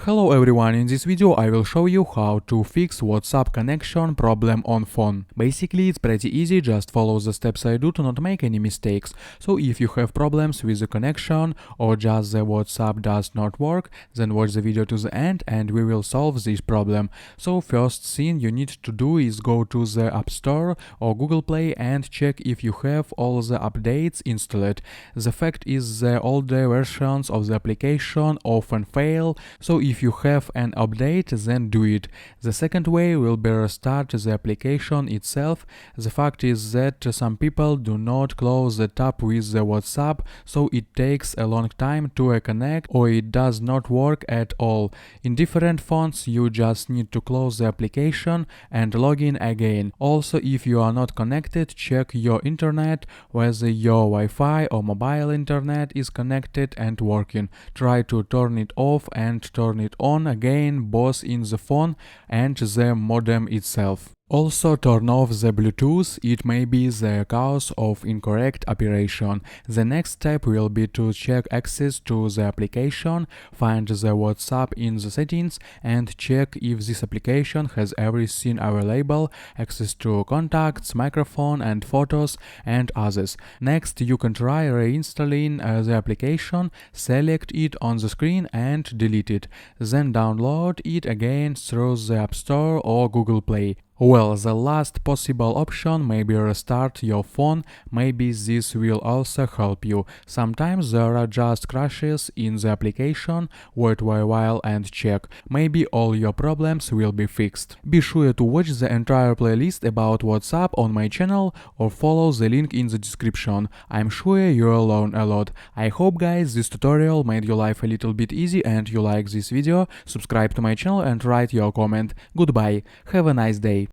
Hello everyone, in this video I will show you how to fix WhatsApp connection problem on phone. Basically it's pretty easy, just follow the steps I do to not make any mistakes. So if you have problems with the connection or just the WhatsApp does not work, then watch the video to the end and we will solve this problem. So first thing you need to do is go to the App Store or Google Play and check if you have all the updates installed. The fact is the older versions of the application often fail, so if you have an update, then do it. The second way will be restart the application itself. The fact is that some people do not close the tab with the WhatsApp, so it takes a long time to reconnect or it does not work at all. In different phones, you just need to close the application and log in again. Also, if you are not connected, check your internet, whether your Wi-Fi or mobile internet is connected and working. Try to turn it off and turn it on again, both in the phone and the modem itself. Also turn off the Bluetooth, it may be the cause of incorrect operation. The next step will be to check access to the application, find the WhatsApp in the settings and check if this application has everything available, access to contacts, microphone and photos and others. Next you can try reinstalling the application, select it on the screen and delete it. Then download it again through the App Store or Google Play. Well, the last possible option may be restart your phone, maybe this will also help you. Sometimes there are just crashes in the application, wait for a while and check. Maybe all your problems will be fixed. Be sure to watch the entire playlist about WhatsApp on my channel or follow the link in the description. I'm sure you'll learn a lot. I hope guys this tutorial made your life a little bit easy and you like this video. Subscribe to my channel and write your comment. Goodbye, have a nice day.